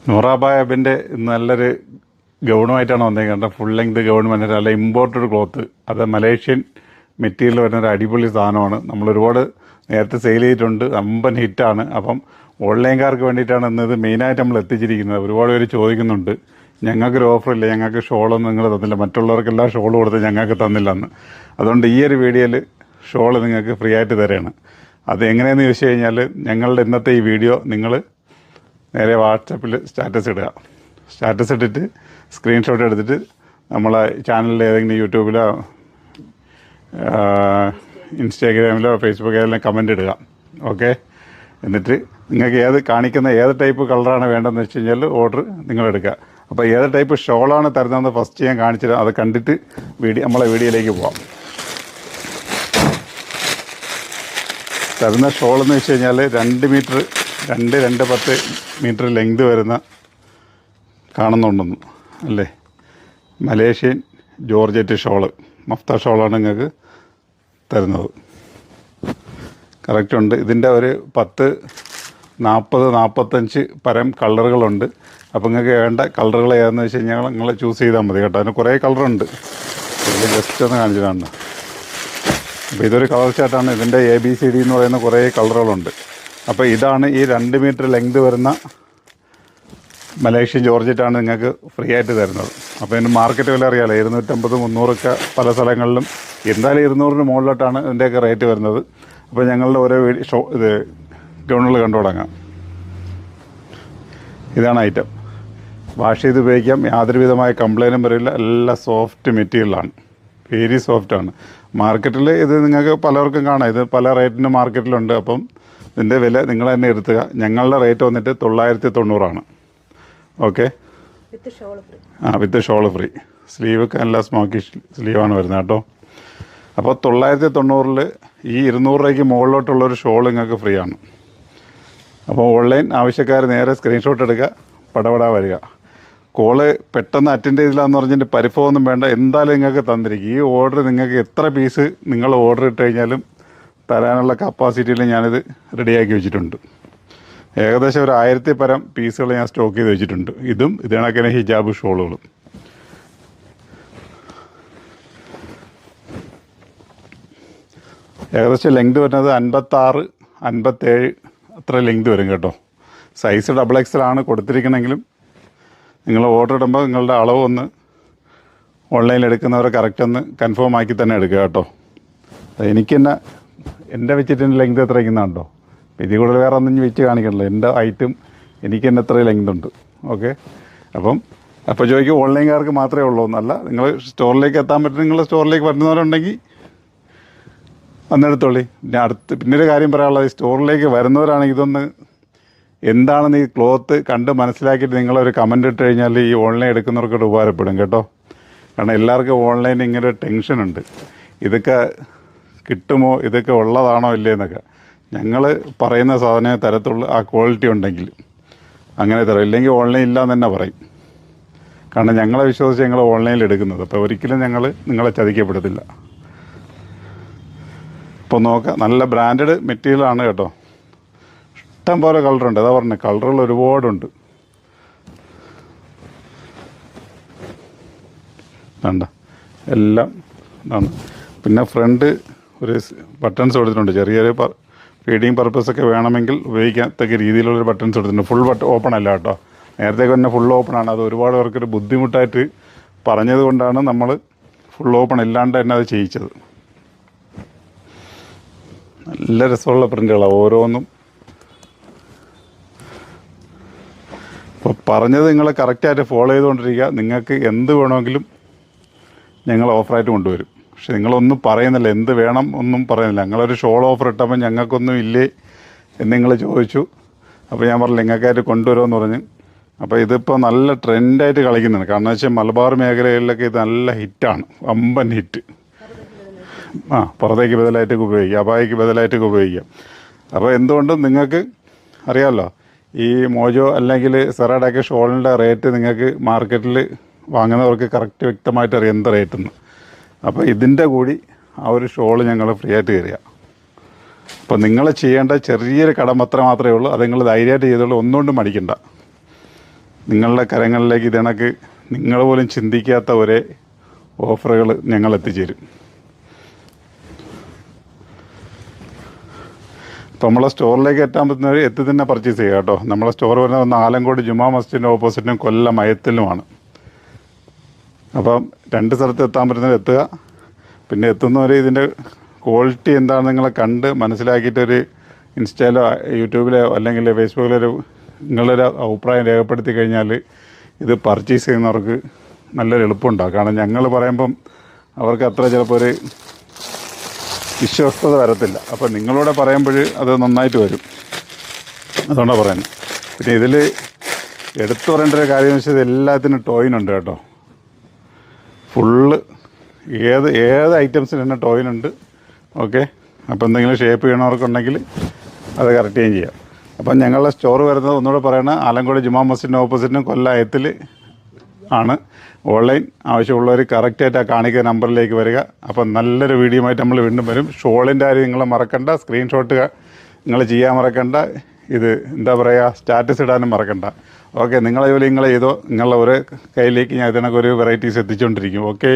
നൂറാബായബിൻ്റെ നല്ലൊരു ഗൗണുമായിട്ടാണ് വന്നേക്കുന്നത്. Full length gown വന്നിട്ട് നല്ല ഇമ്പോർട്ടഡ് ക്ലോത്ത്, അത് മലേഷ്യൻ മെറ്റീരിയൽ വരുന്ന ഒരു അടിപൊളി സാധനമാണ്. നമ്മൾ ഒരുപാട് നേരത്തെ സെയിൽ ചെയ്തിട്ടുണ്ട്, അമ്പൻ ഹിറ്റാണ്. അപ്പം ഓൺലൈൻകാർക്ക് വേണ്ടിയിട്ടാണ് ഇന്നത് മെയിനായിട്ട് നമ്മൾ എത്തിച്ചിരിക്കുന്നത്. ഒരുപാട് പേര് ചോദിക്കുന്നുണ്ട്, ഞങ്ങൾക്കൊരു ഓഫറില്ല, ഞങ്ങൾക്ക് ഷോളൊന്നും നിങ്ങൾ തന്നില്ല, മറ്റുള്ളവർക്കെല്ലാം ഷോൾ കൊടുത്ത് ഞങ്ങൾക്ക് തന്നില്ലെന്ന്. അതുകൊണ്ട് ഈ ഒരു വീഡിയോയിൽ ഷോൾ നിങ്ങൾക്ക് ഫ്രീ ആയിട്ട് തരാണ്. അത് എങ്ങനെയെന്ന് ചോദിച്ചു കഴിഞ്ഞാൽ, ഞങ്ങളുടെ ഇന്നത്തെ ഈ വീഡിയോ നിങ്ങൾ നേരെ വാട്സപ്പിൽ സ്റ്റാറ്റസ് ഇടുക. സ്റ്റാറ്റസ് ഇട്ടിട്ട് സ്ക്രീൻഷോട്ട് എടുത്തിട്ട് നമ്മളെ ചാനലിൽ ഏതെങ്കിലും യൂട്യൂബിലോ ഇൻസ്റ്റാഗ്രാമിലോ ഫേസ്ബുക്കിലോ കമൻ്റ് ഇടുക. ഓക്കെ, എന്നിട്ട് നിങ്ങൾക്ക് കാണിക്കുന്ന ഏത് ടൈപ്പ് കളറാണ് വേണ്ടതെന്ന് വെച്ച് കഴിഞ്ഞാൽ ഓർഡർ നിങ്ങളെടുക്കുക. അപ്പോൾ ഏത് ടൈപ്പ് ഷോളാണ് തരുന്നതെന്ന് ഫസ്റ്റ് ഞാൻ കാണിച്ചിട്ട് അത് കണ്ടിട്ട് നമ്മളെ വീഡിയോയിലേക്ക് പോവാം. തരുന്ന ഷോളെന്ന് വെച്ച് കഴിഞ്ഞാൽ 2 മീറ്റർ 2-2.10 മീറ്റർ ലെങ്ത് വരുന്ന കാണുന്നുണ്ടെന്ന് അല്ലേ, മലേഷ്യൻ ജോർജറ്റ് ഷോള്, മഫ്ത ഷോളാണ് നിങ്ങൾക്ക് തരുന്നത്. കറക്റ്റ് ഉണ്ട്. ഇതിൻ്റെ ഒരു 10-40-45 പരം കളറുകളുണ്ട്. അപ്പോൾ നിങ്ങൾക്ക് വേണ്ട കളറുകൾ ഏതെന്ന് വെച്ച് കഴിഞ്ഞാൽ നിങ്ങൾ ചൂസ് ചെയ്താൽ മതി കേട്ടോ. അതിന് കുറേ കളറുണ്ട്, ഇതിൽ ജസ്റ്റ് ഒന്ന് കാണിച്ചിട്ടാണ്. അപ്പോൾ ഇതൊരു കളർ ചാർട്ടാണ്. ഇതിൻ്റെ ABCD എന്ന് പറയുന്ന കുറേ കളറുകളുണ്ട്. അപ്പോൾ ഇതാണ് ഈ 2 മീറ്റർ ലെങ്ത് വരുന്ന മലേഷ്യൻ ജോർജറ്റാണ് നിങ്ങൾക്ക് ഫ്രീ ആയിട്ട് തരുന്നത്. അപ്പോൾ ഇതിന് മാർക്കറ്റ് വില അറിയാമല്ലോ, 250-300 പല സ്ഥലങ്ങളിലും. എന്തായാലും 200-ന് മുകളിലോട്ടാണ് ഇതിൻ്റെയൊക്കെ റേറ്റ് വരുന്നത്. അപ്പോൾ ഞങ്ങളുടെ ഓരോ ഇത് ഗൗണുകൾ കണ്ടു തുടങ്ങാം. ഇതാണ് ഐറ്റം. വാഷ് ചെയ്ത് ഉപയോഗിക്കാം, യാതൊരു വിധമായ കംപ്ലൈൻറ്റും വരില്ല. എല്ലാം സോഫ്റ്റ് മെറ്റീരിയലാണ്, വെരി സോഫ്റ്റാണ്. മാർക്കറ്റിൽ ഇത് നിങ്ങൾക്ക് പലർക്കും കാണാം, ഇത് പല റേറ്റിന് മാർക്കറ്റിലുണ്ട്. അപ്പം ഇതിൻ്റെ വില നിങ്ങൾ തന്നെ എടുത്തുക. ഞങ്ങളുടെ റേറ്റ് വന്നിട്ട് 990 okay, with shawl free. Sleeve നല്ല സ്മോക്കി സ്ലീവാണ് വരുന്നത് കേട്ടോ. അപ്പോൾ 990 ഈ 200 രൂപയ്ക്ക് മുകളിലോട്ടുള്ളൊരു ഷോൾ നിങ്ങൾക്ക് ഫ്രീ ആണ്. അപ്പോൾ ഓൺലൈൻ ആവശ്യക്കാർ നേരെ സ്ക്രീൻഷോട്ട് എടുക്കുക, പടപടാ വരിക. കോള് പെട്ടെന്ന് അറ്റൻഡ് ചെയ്തില്ലാന്ന് പറഞ്ഞിട്ട് പരിഭവമൊന്നും വേണ്ട, എന്തായാലും നിങ്ങൾക്ക് തന്നിരിക്കും. ഈ ഓർഡർ നിങ്ങൾക്ക് എത്ര പീസ് നിങ്ങൾ ഓർഡർ ഇട്ട് കഴിഞ്ഞാലും തരാനുള്ള കപ്പാസിറ്റിയിൽ ഞാനിത് റെഡിയാക്കി വെച്ചിട്ടുണ്ട്. ഏകദേശം ഒരു 1000 പരം പീസുകൾ ഞാൻ സ്റ്റോക്ക് ചെയ്ത് വെച്ചിട്ടുണ്ട്. ഇതും ഇത് കണക്കിന് ഹിജാബ് ഷോളുകളും. ഏകദേശം ലെങ്ത് വരുന്നത് 56-57 അത്ര ലെങ്ത് വരും കേട്ടോ. സൈസ് XXL ആണ് കൊടുത്തിരിക്കണമെങ്കിലും നിങ്ങൾ ഓർഡർ ഇടുമ്പോൾ നിങ്ങളുടെ അളവ് ഒന്ന് ഓൺലൈനിൽ എടുക്കുന്നവരെ കറക്റ്റ് ഒന്ന് കൺഫേം ആക്കി തന്നെ എടുക്കുക കേട്ടോ. എനിക്ക് തന്നെ എൻ്റെ വെച്ചിട്ട് ലെങ്ത് എത്ര ഇരിക്കുന്നുണ്ടോ, ഇതിൽ കൂടുതൽ വേറെ ഒന്നും വെച്ച് കാണിക്കണല്ലോ. എൻ്റെ ഹൈറ്റും എനിക്ക് തന്നെ എത്ര ലെങ്ത് ഉണ്ട്. ഓക്കെ, അപ്പോൾ ചോദിക്കും ഓൺലൈൻകാർക്ക് മാത്രമേ ഉള്ളൂ എന്നല്ല, നിങ്ങൾ സ്റ്റോറിലേക്ക് എത്താൻ പറ്റും. നിങ്ങൾ സ്റ്റോറിലേക്ക് വരുന്നവരുണ്ടെങ്കിൽ അന്നെടുത്തോളി. പിന്നൊരു കാര്യം പറയാനുള്ളത്, സ്റ്റോറിലേക്ക് വരുന്നവരാണെങ്കിൽ ഇതൊന്ന് എന്താണെന്ന് ഈ ക്ലോത്ത് കണ്ട് മനസ്സിലാക്കിയിട്ട് നിങ്ങളൊരു കമൻ്റ് ഇട്ട് കഴിഞ്ഞാൽ ഈ ഓൺലൈൻ എടുക്കുന്നവർക്കൊരു ഉപകാരപ്പെടും കേട്ടോ. കാരണം എല്ലാവർക്കും ഓൺലൈൻ ഇങ്ങനെ ഒരു ടെൻഷനുണ്ട്, ഇതൊക്കെ കിട്ടുമോ, ഇതൊക്കെ ഉള്ളതാണോ ഇല്ലേ എന്നൊക്കെ. ഞങ്ങൾ പറയുന്ന സാധനമേ തരത്തുള്ളൂ, ആ ക്വാളിറ്റി ഉണ്ടെങ്കിൽ അങ്ങനെ തരാം. ഇല്ലെങ്കിൽ ഓൺലൈൻ ഇല്ലയെന്ന് തന്നെ പറയും. കാരണം ഞങ്ങളെ വിശ്വസിച്ച് ഞങ്ങൾ ഓൺലൈനിൽ എടുക്കുന്നത്. അപ്പോൾ ഒരിക്കലും ഞങ്ങൾ നിങ്ങളെ ചതിക്കപ്പെടത്തില്ല. ഇപ്പോൾ നോക്കാം, നല്ല ബ്രാൻഡഡ് മെറ്റീരിയലാണ് കേട്ടോ. ഇഷ്ടം പോലെ കളറുണ്ട്, അതാ പറഞ്ഞത്, കളറുകൾ ഒരുപാടുണ്ട്. വേണ്ട എല്ലാം ഇതാണ്. പിന്നെ ഫ്രണ്ട് ഒരു ബട്ടൺസ് കൊടുത്തിട്ടുണ്ട്, ചെറിയൊരു ഫീഡിങ് പർപ്പസൊക്കെ വേണമെങ്കിൽ ഉപയോഗിക്കത്തക്ക രീതിയിലുള്ളൊരു ബട്ടൺസ് കൊടുത്തിട്ടുണ്ട്. ഫുൾ ഓപ്പൺ അല്ല കേട്ടോ, നേരത്തെ തന്നെ ഫുൾ ഓപ്പൺ ആണ്. അത് ഒരുപാട് പേർക്കൊരു ബുദ്ധിമുട്ടായിട്ട് പറഞ്ഞത് കൊണ്ടാണ് നമ്മൾ ഫുൾ ഓപ്പൺ ഇല്ലാണ്ട് തന്നെ അത് ചെയ്യിച്ചത്. നല്ല രസമുള്ള പ്രിൻ്റുകളാണ് ഓരോന്നും. അപ്പോൾ പറഞ്ഞത് നിങ്ങൾ കറക്റ്റായിട്ട് ഫോളോ ചെയ്തുകൊണ്ടിരിക്കുക. നിങ്ങൾക്ക് എന്ത് വേണമെങ്കിലും ഞങ്ങൾ ഓഫറായിട്ട് കൊണ്ടുവരും. പക്ഷെ നിങ്ങളൊന്നും പറയുന്നില്ല, എന്ത് വേണം ഒന്നും പറയുന്നില്ല. ഞങ്ങളൊരു ഷോൾ ഓഫർ ഇട്ടപ്പോൾ ഞങ്ങൾക്കൊന്നും ഇല്ലേ എന്ന് നിങ്ങൾ ചോദിച്ചു. അപ്പോൾ ഞാൻ പറഞ്ഞില്ല നിങ്ങൾക്കായിട്ട് കൊണ്ടുവരുമെന്ന് പറഞ്ഞ്. അപ്പോൾ ഇതിപ്പോൾ നല്ല ട്രെൻഡായിട്ട് കളിക്കുന്നുണ്ട്. കാരണം വെച്ചാൽ മലബാർ മേഖലകളിലൊക്കെ ഇത് നല്ല ഹിറ്റാണ്, വമ്പൻ ഹിറ്റ്. പുറത്തേക്ക് ബദലായിട്ടൊക്കെ ഉപയോഗിക്കാം, അബായിക്ക് ബദലായിട്ടൊക്കെ ഉപയോഗിക്കാം. അപ്പോൾ എന്തുകൊണ്ടും നിങ്ങൾക്ക് അറിയാമല്ലോ, ഈ മോജോ അല്ലെങ്കിൽ സെറാഡൊക്കെ ഷോളിൻ്റെ റേറ്റ് നിങ്ങൾക്ക് മാർക്കറ്റിൽ വാങ്ങുന്നവർക്ക് കറക്റ്റ് വ്യക്തമായിട്ട് അറിയാം എന്ത് റേറ്റെന്ന്. അപ്പോൾ ഇതിൻ്റെ കൂടി ആ ഒരു ഷോൾ ഞങ്ങൾ ഫ്രീ ആയിട്ട് തരിക. അപ്പോൾ നിങ്ങൾ ചെയ്യേണ്ട ചെറിയൊരു കടം അത്ര മാത്രമേ ഉള്ളൂ. അത് നിങ്ങൾ ധൈര്യമായിട്ട് ചെയ്തോളൂ, ഒന്നുകൊണ്ടും മടിക്കണ്ട. നിങ്ങളുടെ കരങ്ങളിലേക്ക് ഇതിനക്ക് നിങ്ങൾ പോലും ചിന്തിക്കാത്ത ഒരേ ഓഫറുകൾ ഞങ്ങൾ എത്തിച്ചേരും. അപ്പോൾ നമ്മളെ സ്റ്റോറിലേക്ക് എത്താൻ പറ്റുന്നവർ എത്തി തന്നെ പർച്ചേസ് ചെയ്യുക കേട്ടോ. നമ്മളെ സ്റ്റോർ വരുന്നത് ആലങ്കോട് ജുമാ മസ്ജിദിൻ്റെ ഓപ്പോസിറ്റിനും കൊല്ലം മയത്തിലുമാണ്. അപ്പം 2 സ്ഥലത്ത് എത്താൻ പറ്റുന്നവർ എത്തുക. പിന്നെ എത്തുന്നവർ ഇതിൻ്റെ ക്വാളിറ്റി എന്താണെന്ന് നിങ്ങളെ കണ്ട് മനസ്സിലാക്കിയിട്ടൊരു ഇൻസ്റ്റയിലോ യൂട്യൂബിലോ അല്ലെങ്കിൽ ഫേസ്ബുക്കിലോ നിങ്ങളൊരു അഭിപ്രായം രേഖപ്പെടുത്തി കഴിഞ്ഞാൽ ഇത് പർച്ചേസ് ചെയ്യുന്നവർക്ക് നല്ലൊരു എളുപ്പമുണ്ടാകും. കാരണം ഞങ്ങൾ പറയുമ്പം അവർക്ക് അത്ര ചിലപ്പോൾ ഒരു വിശ്വസ്തത വരത്തില്ല. അപ്പോൾ നിങ്ങളോട് പറയുമ്പോൾ അത് നന്നായിട്ട് വരും. അതുകൊണ്ടാണ് പറയുന്നത്. പിന്നെ ഇതിൽ എടുത്തു പറയേണ്ട ഒരു കാര്യം എന്ന് വെച്ചാൽ എല്ലാത്തിനും ടോയിനുണ്ട് കേട്ടോ. ഫുള്ള് ഏത് ഐറ്റംസിന് തന്നെ ടോയിനുണ്ട്. ഓക്കെ, അപ്പോൾ എന്തെങ്കിലും ഷേപ്പ് ചെയ്യണവർക്കുണ്ടെങ്കിൽ അത് കറക്റ്റ് ചെയ്യാം. അപ്പം ഞങ്ങളുടെ സ്റ്റോർ വരുന്നത് ഒന്നുകൂടെ പറയണത് ആലങ്കോട് ജുമാ മസ്ജിദിൻ്റെ ഓപ്പോസിറ്റിനും കൊല്ലയത്തിൽ ആണ്. ഓൺലൈൻ ആവശ്യമുള്ളവർ കറക്റ്റായിട്ട് ആ കാണിക്കുന്ന നമ്പറിലേക്ക് വരിക. അപ്പം നല്ലൊരു വീഡിയോ ആയിട്ട് നമ്മൾ വീണ്ടും വരും. ഷോളിൻ്റെ കാര്യം നിങ്ങൾ മറക്കണ്ട, സ്ക്രീൻഷോട്ട് നിങ്ങൾ ചെയ്യാൻ മറക്കണ്ട, ഇത് എന്താ പറയുക സ്റ്റാറ്റസ് ഇടാനും മറക്കണ്ട. ഓക്കെ, നിങ്ങളെ ജോലി നിങ്ങൾ ചെയ്തോ. നിങ്ങളുടെ ഒരു കയ്യിലേക്ക് ഞാൻ ഇതിനൊക്കെ ഒരു വെറൈറ്റീസ് എത്തിച്ചുകൊണ്ടിരിക്കും. ഓക്കെ.